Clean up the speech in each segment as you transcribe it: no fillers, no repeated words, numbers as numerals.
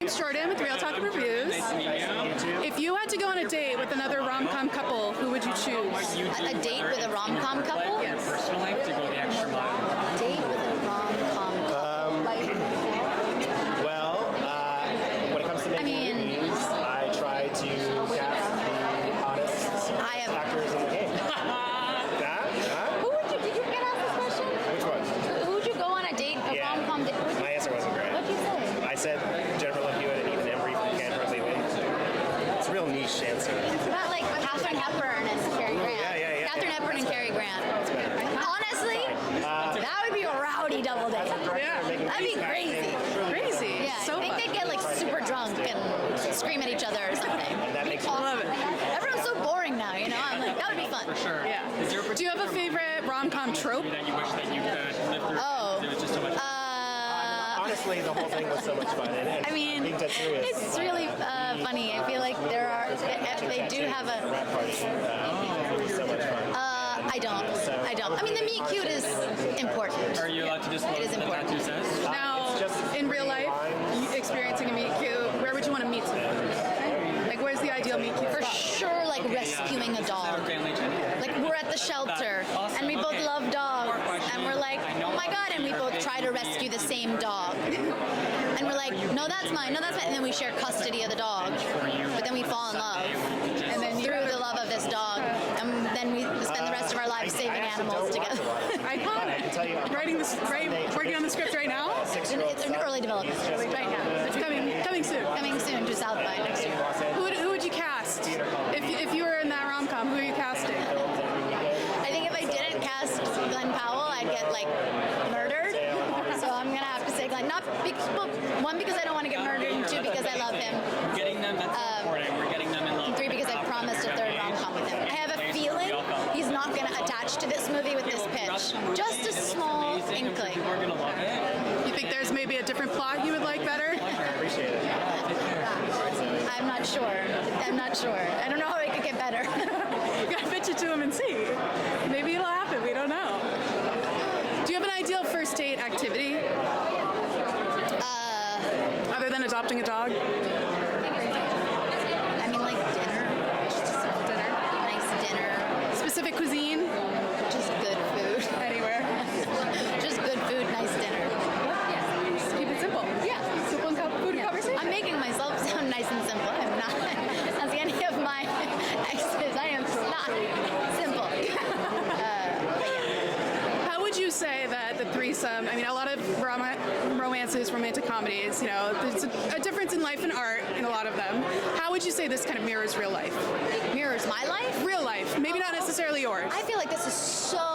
name's Jordan with Real Talk and Reviews. Nice to meet you. If you had to go on a date with another rom-com couple, who would you choose? A date with a rom-com couple? Yes. Personal life to go the extra mile. Date with a rom-com couple. When it comes to making movies, I try to cast the hottest actors in the game. Did you get asked this question? Which one? Who would you go on a date, a rom-com date? My answer wasn't great. What'd you say? I said Jennifer Love Hewitt and even Embry from Can't Hardly Wait. It's a real niche answer. Not like Katharine Hepburn and Cary Grant. Yeah. Katharine Hepburn and Cary Grant. Honestly, that would be a rowdy double date. Yeah. That'd be crazy. Crazy. Yeah, So I think fun. they'd get like super drunk and scream at each other or something. That makes I love it. Everyone's so boring now, you know? I'm like, that would be fun. For sure. Yeah. Is there a Do you have a favorite rom-com trope? that you wish that you could live through? Oh. It was just so much fun. Honestly, the whole thing was so much fun. And I mean, being dead serious. it's really funny. I feel like they do have a. rap party. It was so much fun. I don't. I mean, the meet cute is important. Are you allowed to disclose It is what the important. tattoo says? Now, in real life, experiencing a meet cute, where would you want to meet someone? Like, where's the ideal meet cute For spot? sure, like rescuing a Our dog. family channel. Like we're at the shelter Awesome. and we both Okay. love dogs More questions. and we're like, I know oh my god, and we both your try to face rescue the will be same dog. And we're like, no, that's mine, no, that's mine. And then we share custody of the dog. But then we fall in love. And then Through the love of this dog. And then we spend the rest of our lives saving animals together. Iconic. Working on the script right now? It's in early development. Right now. It's coming soon. Coming soon to South by next year. Who would you cast? If you were in that rom-com, who are you casting? I think if I didn't cast Glenn Powell, I'd get like murdered. So I'm gonna have to say Glenn. Not because, well, one, because I don't want to get murdered, and two, because I love him. Getting them, that's so important. We're getting them in love. And three, because I promised a third rom-com with him. I have a feeling he's not gonna attach to this movie with this pitch. Just a small inkling. People are gonna love it. You think there's maybe a different plot you would like better? Appreciate it. I'm not sure. I don't know how it could get better. You gotta pitch it to him and see. Maybe it'll happen. We don't know. Do you have an ideal first date activity? Other than adopting a dog? I mean, like dinner. Dinner. Nice dinner. Specific cuisine? Just good food. Anywhere. Just good food, nice dinner. Just keep it simple. Yeah. Simple and food conversation. I'm making myself sound nice and simple. I'm not. As any of my exes, I am not simple. How would you say that the threesome, I mean, a lot of romances, romantic comedies, you know, there's a difference in life and art in a lot of them. How would you say this kind of mirrors real life? Mirrors my life? Real life, maybe not necessarily yours. I feel like this is so.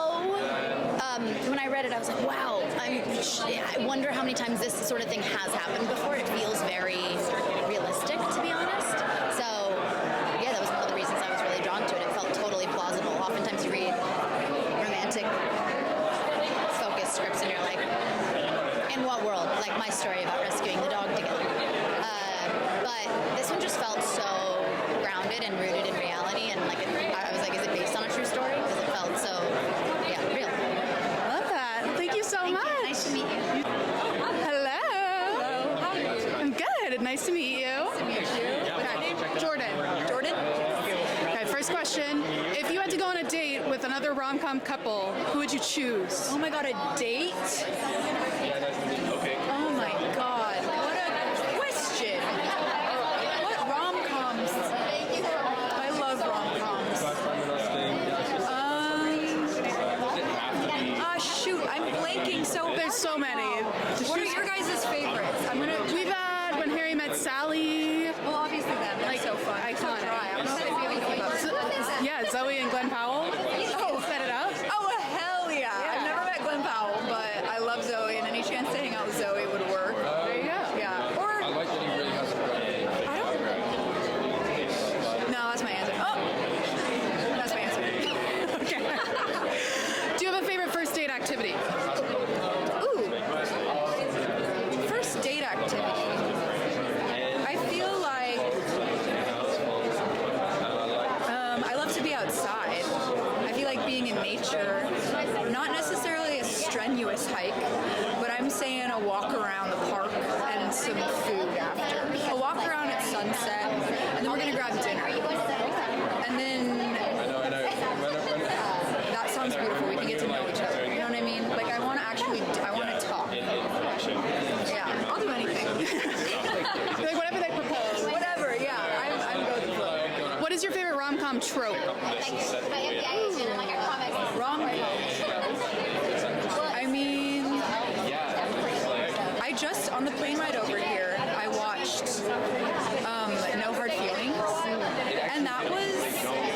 When I read it, I was like, wow. I wonder how many times this sort of thing has happened before. It feels very realistic, to be honest. So, yeah, that was one of the reasons I was really drawn to it. It felt totally plausible. Oftentimes you read romantic focused scripts and you're like, in what world? Like my story about rescuing the dog together. But this one just felt so grounded and rooted in reality, and like I was like, is it based on a true story? Because it felt so, yeah, real. Love that. Thank you so much. Nice to meet you. Hello. How are you? I'm good. Nice to meet you. Nice to meet you. Okay. Jordan. Okay, first question. If you had to go on a date with another rom-com couple, who would you choose? Oh my god, a date? Oh my god. What a question. What rom-coms? I love rom-coms. Shoot, I'm blanking so hard. There's so many. What are your guys' favorites? We've had When Harry Met Sally. Well, obviously them. They're Like, so fun. iconic. So dry. I don't know if they really keep up. Yeah, Zoe and Glenn Powell. Set it up. Oh, hell yeah. I've never met Glenn Powell, but I love Zoe, and any chance to hang out with Zoe would work. There you go. Yeah. Or, I like that he really has a I don't. No, that's my answer. Oh! That's my answer. Okay. Do you have a favorite first date activity? Ooh. First date activity. I feel like I love to be outside. I feel like being in nature, not necessarily a strenuous hike, but I'm I'm saying a walk around the park and some food after. A walk around at sunset, and then we're gonna grab dinner. And then I know. that sounds beautiful. We can get to know each other. You know what I mean? Like I want to talk. Yeah, I'll do anything. Like whatever they propose. Whatever. Yeah, I'm go with the flow. What is your favorite rom-com trope? I mean, I just on the plane ride over here, I watched No Hard Feelings, and that was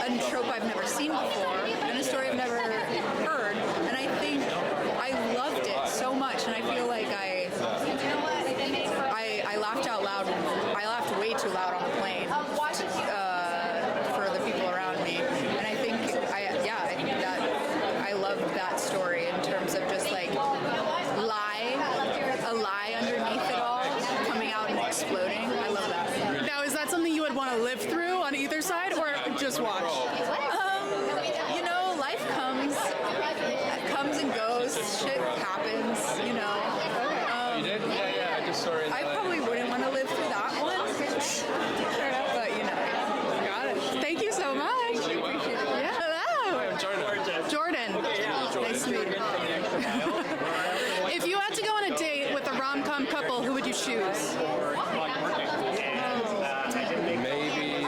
a trope I've never seen before, and a story I've never heard, and I think I loved it so much, and I feel like I laughed out loud. I laughed way too loud on the plane for the people around me, and I think I loved that story in terms of just like a lie underneath it all coming out and exploding. I love that. Now, is that something you would want to live through on either side, or just watch? You know, life comes and goes. Shit happens. You know. You did? Yeah, I just saw it. I probably wouldn't want to live through that one, but you know. Got it. Thank you so much. Yeah. Hello. Jordan. Nice to meet you. If you had to go on a date with a rom-com couple, who would you choose? Maybe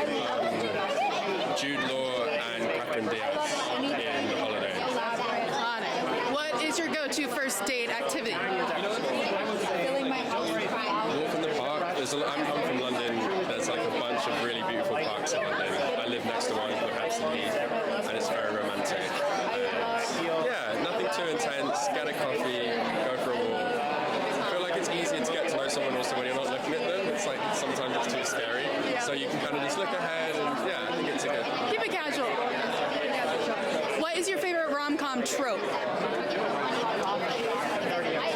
Jude Law and Catherine Diaz in The Holiday. What is your go-to first date activity? Walk in the park. I'm from London. There's like a bunch of really beautiful parks in London. I live next to one called Hampstead Heath, and it's very romantic. Yeah, nothing too intense. Get a coffee, go for a walk. I feel like it's easier to get to know someone also when you're not looking at them. It's like sometimes it's too scary. So you can kind of just look ahead and yeah, I think it's a good. Keep it casual. What is your favorite rom-com trope?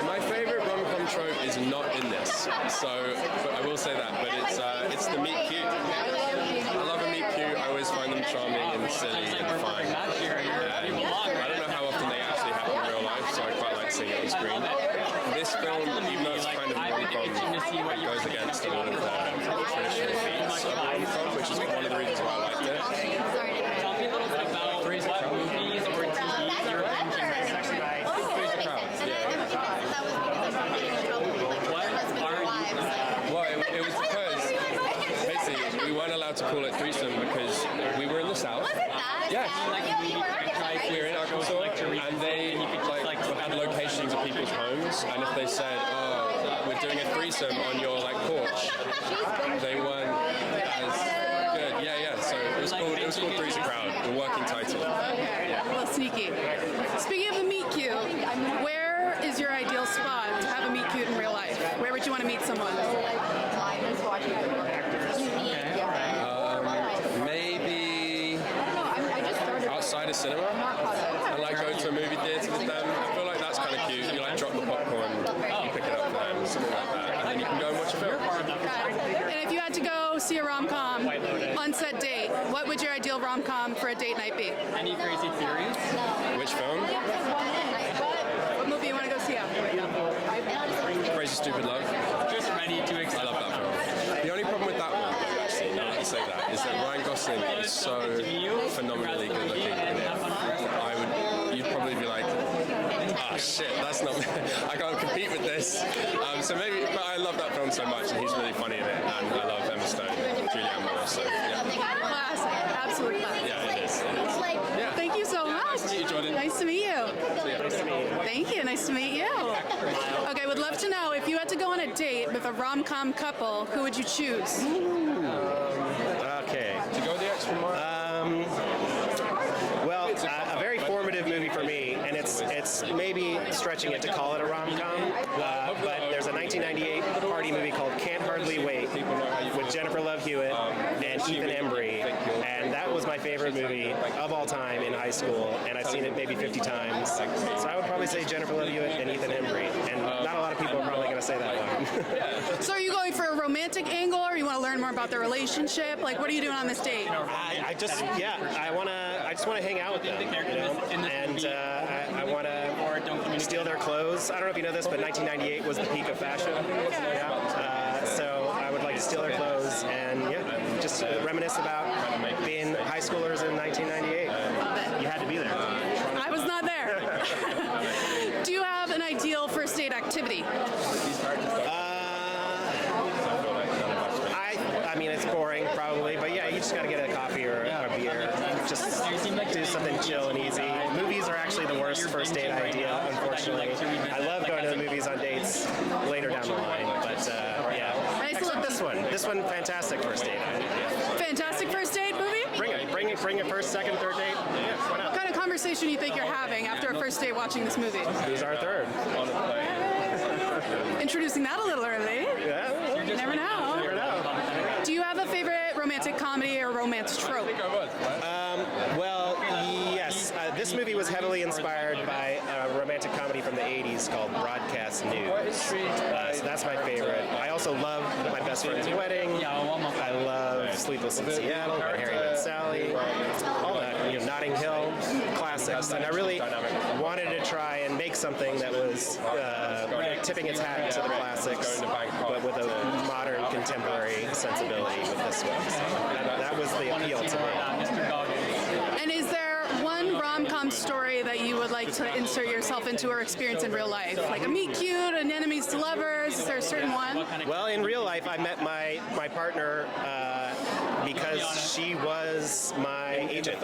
My favorite rom-com trope is not in this, so but I will say that. But it's the meet cute. I love a meet cute. I always find them charming and silly and fun. And I don't know how often they actually happen in real life, so I quite like seeing it on screen. This film, even though it's kind of a rom-com, it goes against a lot of traditional themes of rom-com, which is one of the reasons why I liked it. Tell me a little bit about what movies or TV you're thinking right now. Well, it was because basically we weren't allowed to call it Threesome because we were in the South. Yeah. We were in Arkansas, and they like had locations of people's homes, and if they said, "Oh, we're doing a threesome on your like porch," they weren't as good. Yeah. So it was called Threesome Crowd, the working title. Okay. Well, sneaky. Speaking of a meet cute, where is your ideal spot to have a meet cute in real life? Where would you want to meet someone? Maybe outside of cinema, and like go to a movie theater with them. I feel like that's kind of cute. You like drop the popcorn, you pick it up for them, something like that, and then you can go and watch a film. And if you had to go see a rom-com on said date, what would your ideal rom-com for a date night be? Any crazy theories? Which film? What movie you want to go see after? Crazy Stupid Love. Just ready to I accept. love that film. The only problem with that one, actually, now that you say that, is that Ryan Gosling is so phenomenally good looking in it. You'd probably be like, ah, shit, that's not, I can't compete with this. So maybe, but I love that film so much, and he's really funny in it, and I love Emma Stone and Julianne Moore, so yeah. Classic. Absolute classic. Yeah, it is. Yeah. Thank you so much. Nice to meet you, Jordan. Nice to meet you. Nice to meet you. Thank you. Nice to meet you. Okay, would love to know if you had to go on a date with a rom-com couple, who would you choose? Okay. To go the extra mile. Well, a very formative movie for me, and it's maybe stretching it to call it a rom-com, but there's a 1998 party movie called Can't Hardly Wait with Jennifer Love Hewitt and Ethan Embry, and that was my favorite movie of all time in high school, and I've seen it maybe 50 times. So I would probably say Jennifer Love Hewitt and Ethan Embry, and not a lot of people are probably going to say that one. So are you going for a romantic angle, or you want to learn more about their relationship? Like, what are you doing on this date? I just want to hang out with them, and I want to steal their clothes. I don't know if you know this, but 1998 was the peak of fashion. So I would like to steal their clothes and just reminisce about being high schoolers in 1998. You had to be there. I was not there. Do you have an ideal first date activity? I mean, it's boring probably, but yeah, you just got to get a coffee or a beer. Just do something chill and easy. Movies are actually the worst first date idea, unfortunately. I love going to the movies on dates later down the line, but yeah. Except this one. This one, fantastic first date idea. Fantastic first date movie? Bring a first, second, third date. Yeah, why not? What kind of conversation you think you're having after a first date watching this movie? Who's our third? Introducing that a little early. Yeah. You never know. Do you have a favorite romantic comedy or romance trope? Well, yes. This movie was heavily inspired by a romantic comedy from the 80s called Broadcast News. So that's my favorite. I also love My Best Friend's Wedding. I love Sleepless in Seattle, Where Harry Met Sally, all that, Notting Hill, classics. And I really wanted to try and make something that was tipping its hat to the classics, but with a modern, contemporary sensibility with this one. So that was the appeal to me. And is there one rom-com story that you would like to insert yourself into or experience in real life? Like a meet cute, an enemies to lovers? Is there a certain one? Well, in real life, I met my partner because she was my agent.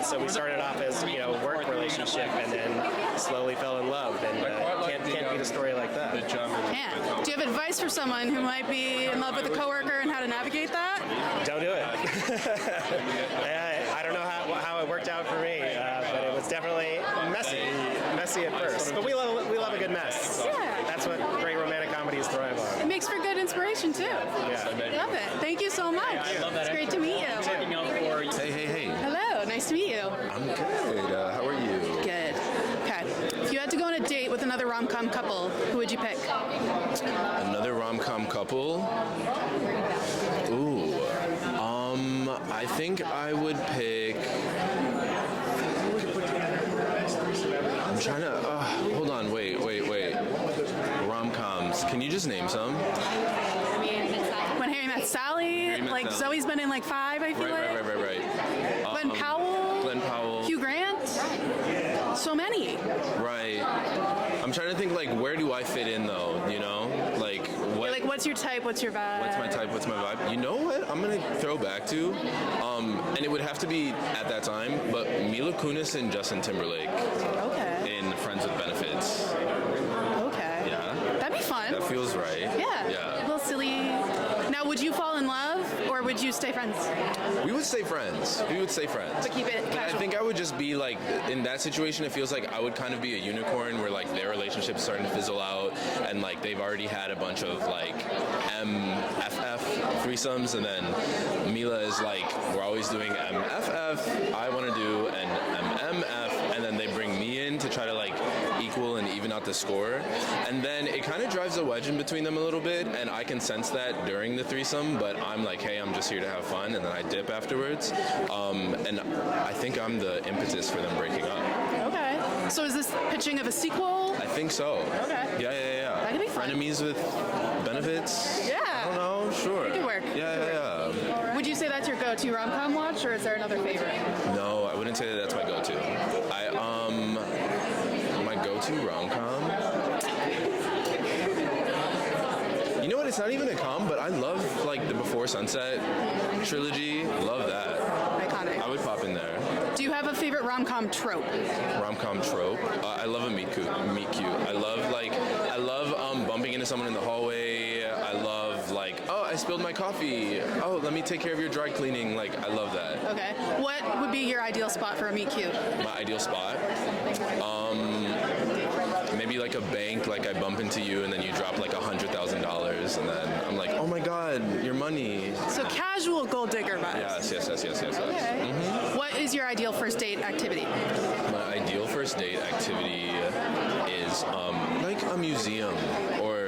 So we started off as work relationship, and then slowly fell in love. And can't beat a story like that. Yeah. Do you have advice for someone who might be in love with a coworker and how to navigate that? Don't do it. I don't know how it worked out for me, but it was definitely messy at first. But we love a good mess. Yeah. That's what great romantic comedies thrive on. It makes for good inspiration too. Yeah. Love it. Thank you so much. It's great to meet you. Hey. Hello. Nice to meet you. I'm good. How are you? Good. Okay. If you had to go on a date with another rom-com couple, who would you pick? Another rom-com couple? Ooh. I think I would pick... I'm trying to... hold on. Wait. Rom-coms. Can you just name some? When Harry Met Sally, like Sally. Zoe's been in like 5, I feel like. Right. Glenn Powell. Hugh Hugh Grant. So many. Right. I'm trying to think, like, where do I fit in, though, Like, what... Like, what's your type? What's your vibe? What's my type? What's my vibe? You know what? I'm going to throw back to, and it would have to be at that time, but Mila Kunis and Justin Timberlake Okay. in Friends with Benefits. Okay. Yeah. That'd be fun. That feels right. Yeah. A little silly. Now, would you fall in love or would you stay friends? We would stay friends. But keep it But casual. I think I would just be like, in that situation, it feels like I would kind of be a unicorn where like their relationship's starting to fizzle out and like they've already had a bunch of like MFF threesomes, and then Mila is like, we're always doing MFF, I want to do an MMF, and then they bring me in to try to like equal and even out the score. And then it kind of drives a wedge in between them a little bit, and I can sense that during the threesome, but I'm like, hey, I'm just here to have fun, and then I dip afterwards. And I think I'm the impetus for them breaking up. Okay. So is this pitching of a sequel? I think so. Okay. Yeah. That could be fun. Frenemies with benefits? Yeah. I don't know, sure. It could work. Yeah. Would you say that's your go-to rom-com watch, or is there another favorite? No, I wouldn't say that that's my go-to. My go-to rom-com? You know what, it's not even a com, but I love like the Before Sunset trilogy. Love that. Iconic. I would pop in there. Do you have a favorite rom-com trope? Rom-com trope. I love a meet cute. I love bumping into someone in the hallway. I love like, oh, I spilled my coffee. Oh, let me take care of your dry cleaning. Like, I love that. Okay. What would be your ideal spot for a meet cute? My ideal spot. Maybe like a bank, like I bump into you and then you drop like $100,000 and then I'm like, oh my God, your money. So casual gold digger vibes. Yes. Okay. What is your ideal first date activity? My ideal first date activity is like a museum or,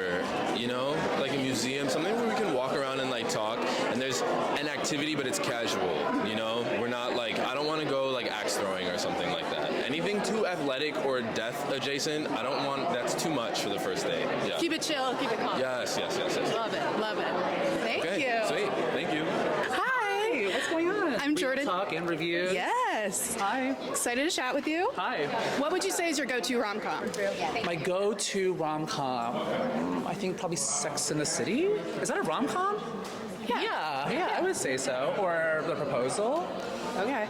like a museum, something where we can walk around and like talk. And there's an activity activity, but it's casual. You know, we're not like, I don't want to go like axe throwing or something like that. Anything too athletic or death adjacent, I don't want. That's too much for the first date. Yeah. Keep it chill, keep it calm. Yes. Love it, love it. Thank Okay. you. Sweet. Thank you. Hi. What's going on? I'm Jordan. Talk and review. Yes. Hi. Excited to chat with you. Hi. What would you say is your go-to rom-com? My go-to rom-com, I think probably Sex and the City. Is that a rom-com? Yeah, I would say so. Or The Proposal. Okay.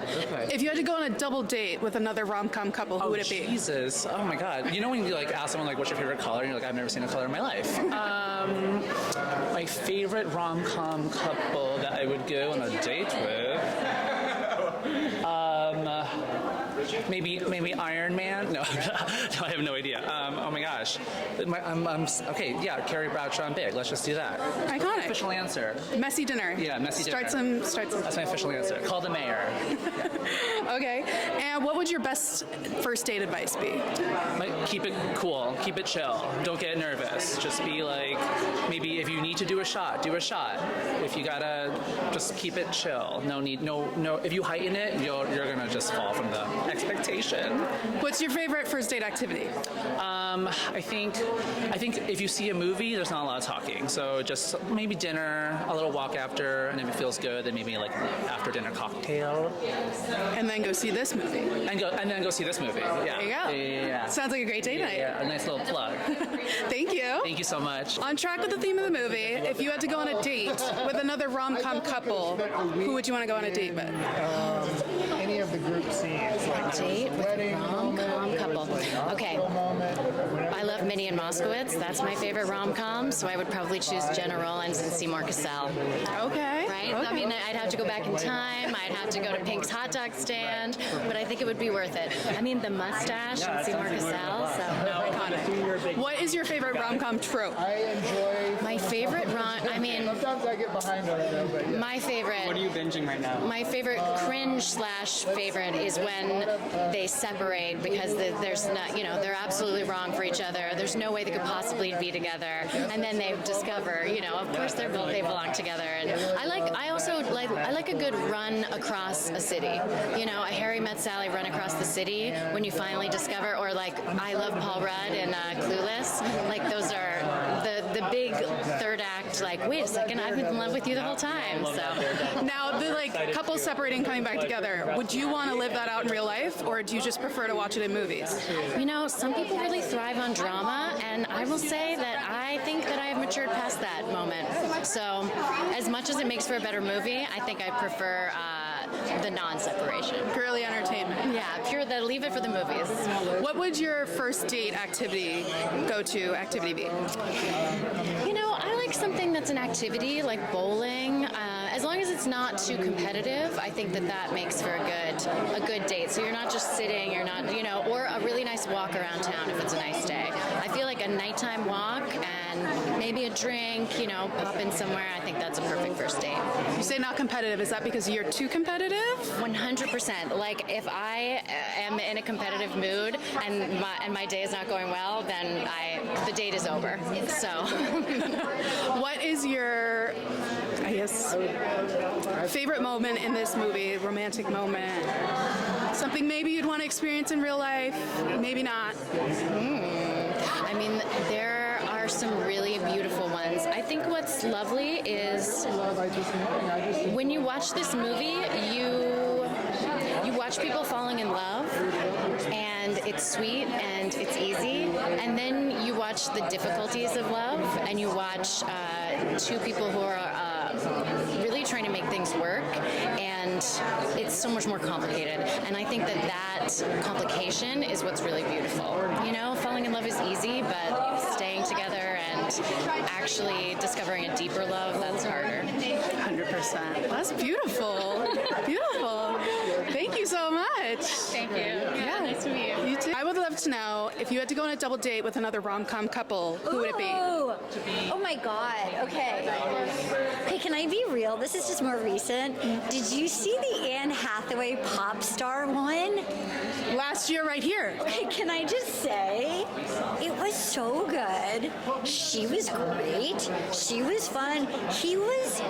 If you had to go on a double date with another rom-com couple, who would it be? Jesus. Oh my God. You know when you like ask someone like, what's your favorite color? And you're like, I've never seen a color in my life. My favorite rom-com couple that I would go on a date with. Maybe Iron Man. No, no, I have no idea. Oh my gosh. Okay. Yeah, Carrie Bradshaw and Big. Let's just do that. Iconic. Official answer. Messy dinner. Yeah, messy dinner. Start some. That's my official answer. Call the mayor. Okay. And what would your best first date advice be? Keep it cool. Keep it chill. Don't get nervous. Just be like, maybe if you need to do a shot, do a shot. If you gotta, just keep it chill. No. If you heighten it, you're gonna just fall from the expectation. What's your favorite first date activity? I think if you see a movie, there's not a lot of talking. So just maybe dinner, a little walk after, and if it feels good, then maybe like after dinner cocktail. And then go see this movie. And then go see this movie. Yeah. There you go. Yeah. Sounds like a great date night. Yeah, a nice little plug. Thank you. Thank you so much. On track with the theme of the movie, if you had to go on a date with another rom-com couple, who would you want to go on a date with? Any of the group scenes, like Date with a rom-com couple. Okay. I love Minnie and Moskowitz. That's my favorite rom-com, so I would probably choose Jenna Rollins and Seymour Cassell. Okay. Right? Okay. I mean, I'd have to go back in time. I'd have to go to Pink's hot dog stand, but I think it would be worth it. I mean, the mustache and Seymour Cassell, so. Iconic. What is your favorite rom-com trope? I enjoy. My favorite Sometimes I get behind on it though, but yeah. my favorite. What are you binging right now? My favorite cringe/favorite is when they separate because there's not, they're absolutely wrong for each other. There's no way they could possibly be together, and then they discover, of course they belong together. And I also like a good run across a city. A Harry Met Sally run across the city when you finally discover, or like I Love Paul Rudd and Clueless. Like those are the big third act. Like wait a second, I've been in love with you the whole time. So. Now, the couples separating, coming back together, would you want to live that out in real life, or do you just prefer to watch it in movies? Some people really thrive on drama, and I will say that I think that I have matured past that moment. So, as much as it makes for a better movie, I think I prefer the non-separation. Purely entertainment. Yeah, leave it for the movies. What would your first date go-to activity be? I like something that's an activity like bowling. As long as it's not too competitive, I think that makes for a good date. So you're not just sitting, you're not, or a really nice walk around town if it's a nice day. I feel like a nighttime walk and maybe a drink, pop in somewhere. I think that's a perfect first date. You say not competitive. Is that because you're too competitive? 100%. Like if I am in a competitive mood and my day is not going well, then the date is over. So, what is your, favorite moment in this movie? Romantic moment? Something maybe you'd want to experience in real life, maybe not. I mean, there are some really beautiful ones. I think what's lovely is when you watch this movie, you watch people falling in love, and it's sweet and it's easy, and then you watch the difficulties of love, and you watch two people who are really trying to make things work, and it's so much more complicated. And I think that complication is what's really beautiful. Falling in love is easy, but staying together and actually discovering a deeper love, that's harder. 100%. That's beautiful. Beautiful. Thank you so much. Thank you. Yeah, nice to meet you. You too. I would love to know, if you had to go on a double date with another rom-com couple, who would it be? Oh my God. Okay. Okay, can I be real? This is just more recent. Did you see the Anne Hathaway pop star one? Last year right here. Okay, can I just say, it was so good. She was great. She was fun. He was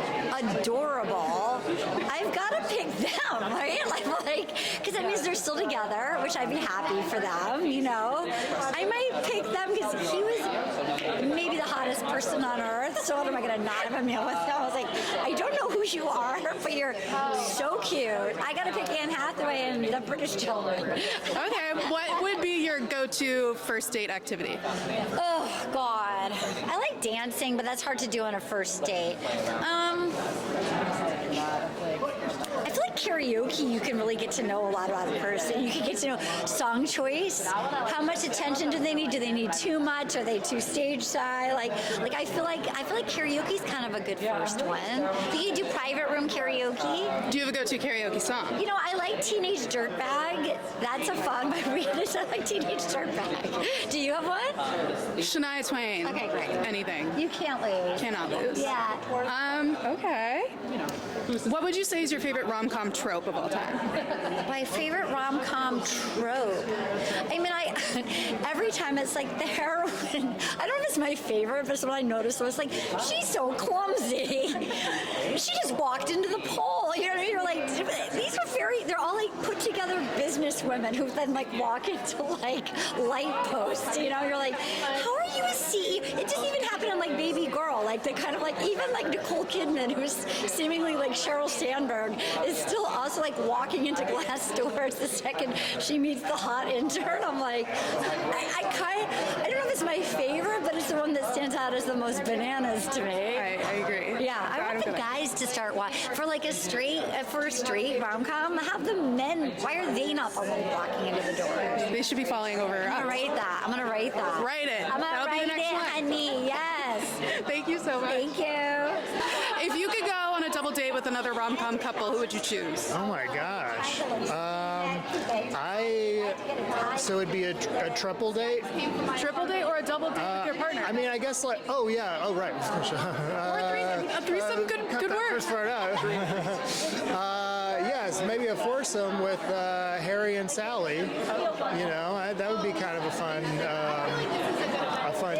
adorable. I've got to pick them, right? Like, because that means they're still together, which I'd be happy for them, you know? I might pick them because he was maybe the hottest person on earth, so what am I going to not have a meal with him? I was like, I don't know who you are, but you're so cute. I got to pick Anne Hathaway and the British Gentleman. Okay, what would be your go-to first date activity? Oh, God. I like dancing, but that's hard to do on a first date. I feel like karaoke, you can really get to know a lot about a person. You can get to know song choice. How much attention do they need? Do they need too much? Are they too stage shy? Like I feel like karaoke is kind of a good first one. Do you do private room karaoke? Do you have a go-to karaoke song? You know, I like Teenage Dirtbag. That's a fun by Rihanna. I like Teenage Dirtbag. Do you have one? Shania Twain. Okay, great. Anything. You can't lose. Cannot lose. Yeah. Okay. What would you say is your favorite rom-com trope of all time? My favorite rom-com trope. I mean, every time it's like the heroine. I don't know if it's my favorite, but it's what I noticed was like she's so clumsy. She just walked into the pole. You know what I mean? You're like, these are they're all like put together business women who then like walk into like light posts. You know, you're like, how are you a CEO? It doesn't even happen in like Baby Girl. Like they kind of like even like Nicole Kidman, who's seemingly like Sheryl Sandberg, is still also like walking into glass doors the second she meets the hot intern. I'm like, I don't know if it's my favorite, but it's the one that stands out as the most bananas to me. I agree. Yeah, I want the guys to start watching for like a straight rom-com. Have the men. Why are they not the ones walking into the door? They should be falling over. I'm gonna write that. Write it. I'm gonna That'll write be the next it, one. honey. Yes. Thank you so much. Thank you. If you could go on a double date with another rom-com couple, who would you choose? Oh my gosh. So it'd be a triple date? Triple date or a double date with your partner? I mean, I guess like, oh yeah, oh right. Or a threesome. A threesome, good work. First part out. Yes, maybe a foursome with Harry and Sally. You know, that would be kind of a fun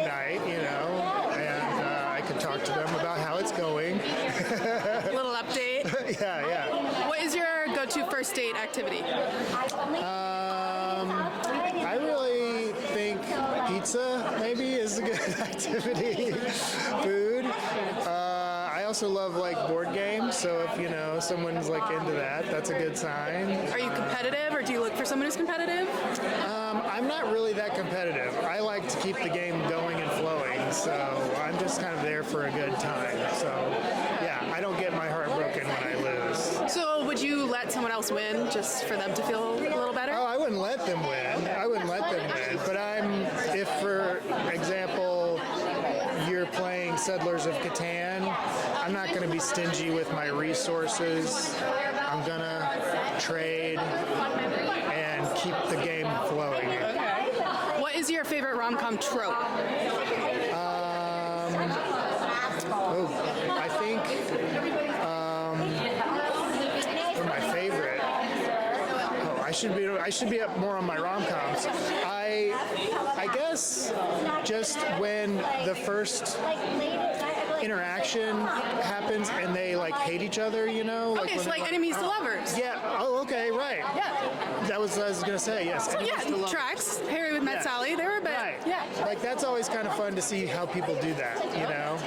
night. You know, and I could talk to them about how it's going. Little update. Yeah. What is your go-to first date activity? I really think pizza maybe is a good activity. Food. I also love like board games, so if you know someone's like into that, that's a good sign. Are you competitive, or do you look for someone who's competitive? I'm not really that competitive. I like to keep the game going and flowing, so I'm just kind of there for a good time. So yeah, I don't get my heart broken when I lose. So would you let someone else win just for them to feel a little better? Oh, I wouldn't let them win. But if for example, you're playing Settlers of Catan, I'm not going to be stingy with my resources. I'm going to trade and keep the game flowing. Okay. What is your favorite rom-com trope? I think my favorite. Oh, I should be up more on my rom-coms. I guess just when the first interaction happens and they like hate each other, you know? Okay, so like enemies to lovers. Yeah. Oh, okay, right. Yeah. That was what I was gonna say. Yes. So yeah, tracks. Harry with Met Sally. They were a bit. Right. Yeah. Like that's always kind of fun to see how people do that, you know.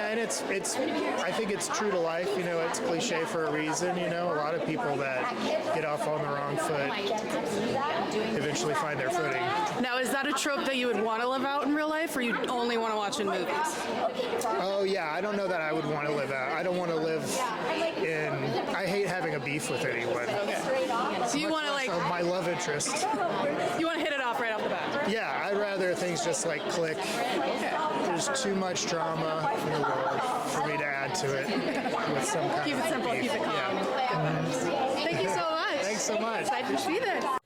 And it's. I think it's true to life. You know, it's cliche for a reason. You know, a lot of people that get off on the wrong foot eventually find their footing. Now, is that a trope that you would want to live out in real life, or you only want to watch in movies? Oh yeah, I don't know that I would want to live out. I don't want to live in. I hate having a beef with anyone. Okay. So you want to like my love interest. You want to hit it off right off the bat. Yeah, I'd rather things just like click. Okay. There's too much drama in the world for me to add to it with some kind Keep of it simple, beef. keep it calm. Yeah. Thank you so much. Thanks so much. Excited to see this.